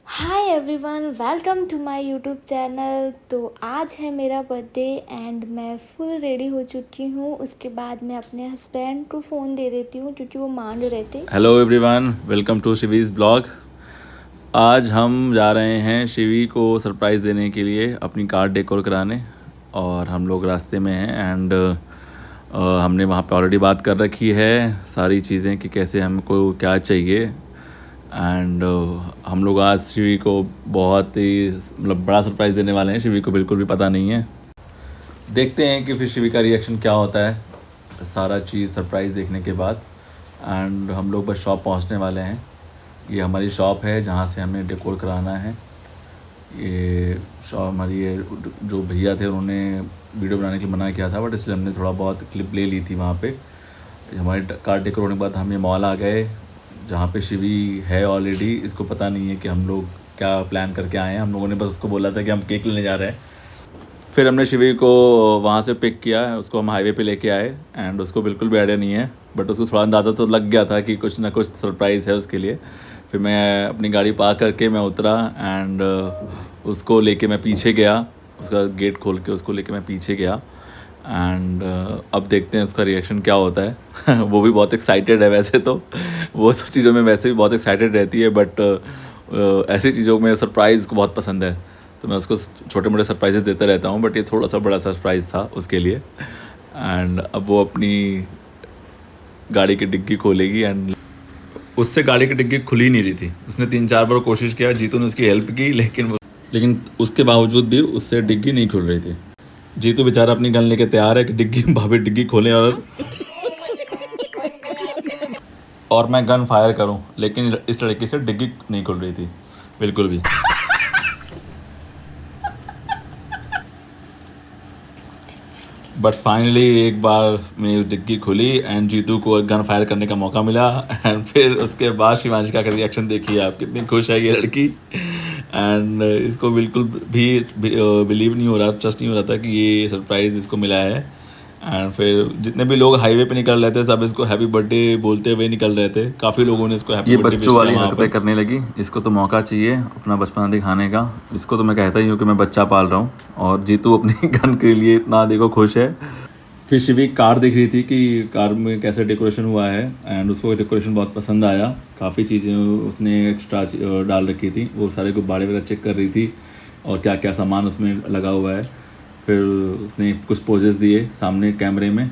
Hi everyone, welcome to my YouTube channel. तो आज है मेरा बर्थडे एंड मैं फुल रेडी हो चुकी हूँ। उसके बाद मैं अपने हस्बैंड को फ़ोन दे देती हूँ क्योंकि वो मान रहे थे। Hello everyone, welcome to Shivi's blog. आज हम जा रहे हैं शिवी को सरप्राइज़ देने के लिए अपनी कार डेकोर कराने। और हम लोग रास्ते में हैं एंड हमने वहाँ पे ऑलरेडी बात कर रखी है सारी चीज़ें कि कैसे हमको क्या चाहिए। एंड हम लोग आज शिवी को बहुत ही मतलब बड़ा सरप्राइज़ देने वाले हैं। शिवी को बिल्कुल भी पता नहीं है। देखते हैं कि फिर शिवी का रिएक्शन क्या होता है सारा चीज़ सरप्राइज़ देखने के बाद। एंड हम लोग बस शॉप पहुंचने वाले हैं। ये हमारी शॉप है जहाँ से हमें डेकोर कराना है। ये शॉप हमारी ये जो भैया थे उन्होंने वीडियो बनाने के लिए मना किया था, बट इसलिए हमने थोड़ा बहुत क्लिप ले ली थी वहाँ पे। हमारी कार डेकोर होने के बाद हम ये मॉल आ गए जहाँ पे शिवी है ऑलरेडी। इसको पता नहीं है कि हम लोग क्या प्लान करके आए हैं। हम लोगों ने बस उसको बोला था कि हम केक लेने जा रहे हैं। फिर हमने शिवी को वहाँ से पिक किया, उसको हम हाईवे पे लेके आए एंड उसको बिल्कुल भी आइडिया नहीं है, बट उसको थोड़ा अंदाज़ा तो लग गया था कि कुछ ना कुछ सरप्राइज़ है उसके लिए। फिर मैं अपनी गाड़ी पार्क करके मैं उतरा एंड उसको लेके मैं पीछे गया। उसका गेट खोल के उसको लेके मैं पीछे गया एंड अब देखते हैं उसका रिएक्शन क्या होता है। वो भी बहुत एक्साइटेड है वैसे तो। वो सब चीज़ों में वैसे भी बहुत एक्साइटेड रहती है, बट ऐसी चीज़ों में सरप्राइज़ उसको बहुत पसंद है। तो मैं उसको छोटे मोटे सरप्राइजेस देता रहता हूँ, बट ये थोड़ा सा बड़ा सरप्राइज़ था उसके लिए। एंड अब वो अपनी गाड़ी की डिग्गी खोलेगी एंड उससे गाड़ी की डिग्गी खुल ही नहीं रही थी। उसने 3-4 बार कोशिश किया, जीतू ने उसकी हेल्प की, लेकिन उसके बावजूद भी उससे डिग्गी नहीं खुल रही थी। जीतू बेचारा अपनी गन लेके तैयार है कि डिग्गी भाभी डिग्गी खोलें और मैं गन फायर करूं, लेकिन इस लड़की से डिग्गी नहीं खुल रही थी बिल्कुल भी। बट फाइनली एक बार मेरी डिग्गी खुली एंड जीतू को गन फायर करने का मौका मिला। एंड फिर उसके बाद शिवांशिका का रिएक्शन देखिए आप, कितनी खुश है ये लड़की। एंड इसको बिल्कुल भी बिलीव नहीं हो रहा, ट्रस्ट नहीं हो रहा था कि ये सरप्राइज़ इसको मिला है। एंड फिर जितने भी लोग हाईवे पे निकल रहे थे सब इसको हैप्पी बर्थडे बोलते हुए निकल रहे थे। काफ़ी लोगों ने इसको हैप्पी बर्थडे विश किया। वाली हरकतें करने लगी। इसको तो मौका चाहिए अपना बचपना दिखाने का। इसको तो मैं कहता ही हूँ कि मैं बच्चा पाल रहा हूँ, और जीतू अपनी गन के लिए इतना देखो खुश है। फिर शिवी कार देख रही थी कि कार में कैसे डेकोरेशन हुआ है एंड उसको डेकोरेशन बहुत पसंद आया। काफ़ी चीज़ें उसने एक्स्ट्रा डाल रखी थी, वो सारे गुब्बारे वगैरह चेक कर रही थी और क्या क्या सामान उसमें लगा हुआ है। फिर उसने कुछ पोजेस दिए सामने कैमरे में।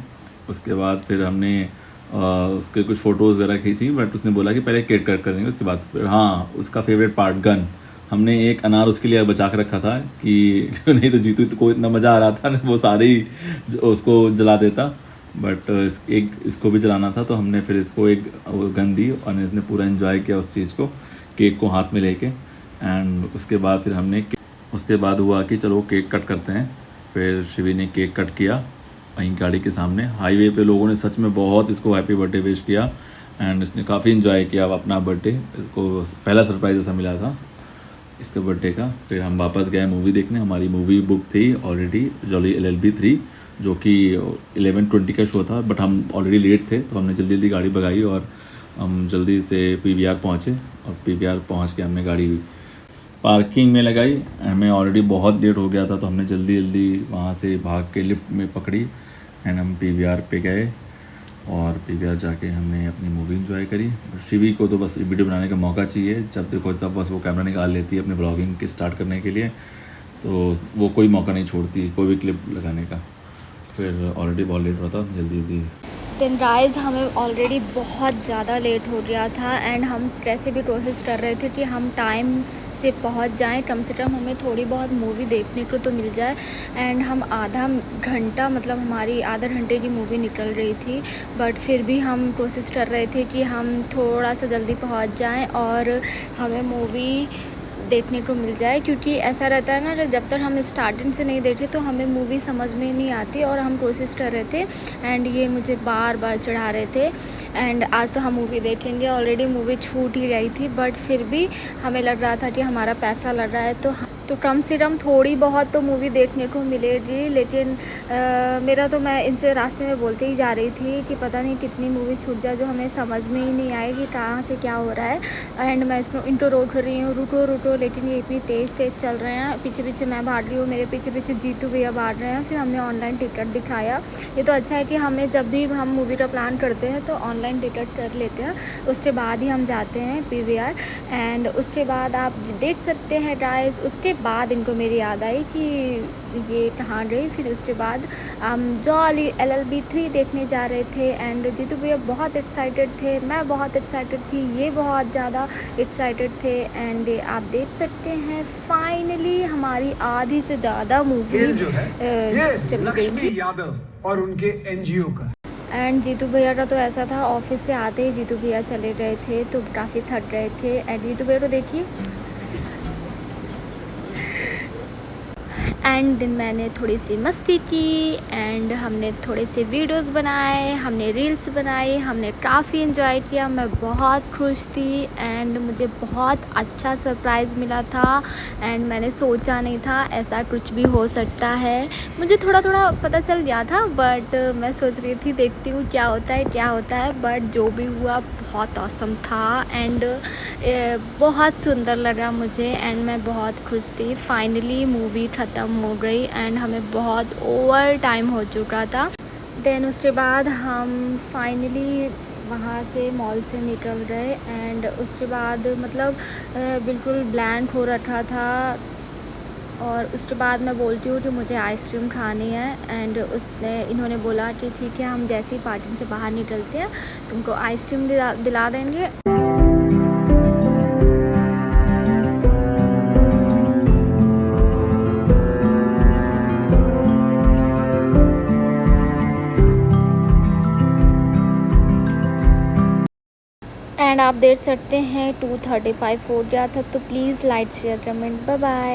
उसके बाद फिर हमने उसके कुछ फ़ोटोज़ वगैरह खींची, बट उसने बोला कि पहले केक कट करेंगे उसके बाद। फिर हाँ, उसका फेवरेट पार्ट गन, हमने एक अनार उसके लिए बचा के रखा था कि नहीं तो जीतू को इतना मज़ा आ रहा था ना, वो सारे ही उसको जला देता। बट इसको भी जलाना था, तो हमने फिर इसको एक गन दी और इसने पूरा एंजॉय किया उस चीज़ को, केक को हाथ में लेके। एंड उसके बाद फिर उसके बाद हुआ कि चलो केक कट करते हैं। फिर शिवी ने केक कट किया वहीं गाड़ी के सामने। हाईवे पे लोगों ने सच में बहुत इसको हैप्पी बर्थडे विश किया एंड इसने काफ़ी इन्जॉय किया अपना बर्थडे। इसको पहला सरप्राइज़ ऐसा मिला था इसके बर्थडे का। फिर हम वापस गए मूवी देखने। हमारी मूवी बुक थी ऑलरेडी, जॉली LLB 3, जो कि 11:20 का शो था, बट हम ऑलरेडी लेट थे तो हमने जल्दी जल्दी गाड़ी भगाई और हम जल्दी से PVR पहुँचे। और PVR पहुँच के हमने गाड़ी पार्किंग में लगाई। हमें ऑलरेडी बहुत लेट हो गया था, तो हमने जल्दी जल्दी वहाँ से भाग के लिफ्ट में पकड़ी एंड हम PVR पे गए। और PVR जाके हमने अपनी मूवी एंजॉय करी। शिवी को तो बस वीडियो बनाने का मौका चाहिए, जब देखो तब बस वो कैमरा निकाल लेती है अपने ब्लॉगिंग के स्टार्ट करने के लिए, तो वो कोई मौका नहीं छोड़ती कोई भी क्लिप लगाने का। फिर ऑलरेडी बहुत लेट हुआ था, जल्दी जल्दी देन गाइस, हमें ऑलरेडी बहुत ज़्यादा लेट हो गया था एंड हम कैसे भी कोशिश कर रहे थे कि हम टाइम से पहुंच जाएं, कम से कम हमें थोड़ी बहुत मूवी देखने को तो मिल जाए। एंड हम आधा घंटा, मतलब हमारी आधा घंटे की मूवी निकल रही थी, बट फिर भी हम कोशिश कर रहे थे कि हम थोड़ा सा जल्दी पहुंच जाएं और हमें मूवी देखने को मिल जाए। क्योंकि ऐसा रहता है ना, जब तक हम स्टार्टिंग से नहीं देखे तो हमें मूवी समझ में नहीं आती, और हम कोशिश कर रहे थे एंड ये मुझे बार बार चढ़ा रहे थे। एंड आज तो हम मूवी देखेंगे, ऑलरेडी मूवी छूट ही रही थी, बट फिर भी हमें लग रहा था कि हमारा पैसा लग रहा है, तो तो कम से कम थोड़ी बहुत तो मूवी देखने को मिलेगी, लेकिन मेरा तो मैं इनसे रास्ते में बोलते ही जा रही थी कि पता नहीं कितनी मूवी छूट जाए जो हमें समझ में ही नहीं आए कि कहाँ से क्या हो रहा है। एंड मैं इसको इनको रोक रही हूँ, रुको रुको, लेकिन ये इतनी तेज़ चल रहे हैं। पीछे पीछे मैं भाग रही हूँ, मेरे पीछे पीछे जीतू भैया भाग रहे हैं। फिर हमने ऑनलाइन टिकट दिखाया। ये तो अच्छा है कि हमें जब भी हम मूवी का प्लान करते हैं तो ऑनलाइन टिकट कर लेते हैं, उसके बाद ही हम जाते हैं PVR। एंड उसके बाद आप देख सकते हैं गाइस, उसके बाद इनको मेरी याद आई कि ये कहाँ गई। फिर उसके बाद हम जॉली LLB 3 देखने जा रहे थे। एंड जीतू भैया बहुत एक्साइटेड थे, मैं बहुत एक्साइटेड थी, ये बहुत ज़्यादा एक्साइटेड थे। एंड आप देख सकते हैं फाइनली हमारी आधी से ज़्यादा मूवी जो है चल गई थी। यादव और उनके NGO का। एंड जीतू भैया का तो ऐसा था, ऑफिस से आते ही जीतू भैया चले गए थे, तो काफ़ी थक गए थे। एंड जीतू भैया को देखिए। एंड मैंने थोड़ी सी मस्ती की एंड हमने थोड़े से वीडियोस बनाए, हमने रील्स बनाई, हमने काफ़ी इन्जॉय किया। मैं बहुत खुश थी एंड मुझे बहुत अच्छा सरप्राइज़ मिला था। एंड मैंने सोचा नहीं था ऐसा कुछ भी हो सकता है। मुझे थोड़ा थोड़ा पता चल गया था, बट मैं सोच रही थी देखती हूँ क्या होता है क्या होता है। बट जो भी हुआ बहुत ऑसम था एंड बहुत सुंदर लगा मुझे एंड मैं बहुत खुश थी। फाइनली मूवी ख़त्म हो गई एंड हमें बहुत ओवर टाइम हो चुका था। देन उसके बाद हम फाइनली वहाँ से मॉल से निकल गए। एंड उसके बाद मतलब बिल्कुल ब्लैंक हो रखा था। और उसके बाद मैं बोलती हूँ कि मुझे आइसक्रीम खानी है। एंड इन्होंने बोला कि ठीक है, हम जैसे ही पार्किंग से बाहर निकलते हैं तुमको आइसक्रीम दिला देंगे। एंड आप देख सकते हैं 2:35 हो गया था। तो please like share comment, bye bye.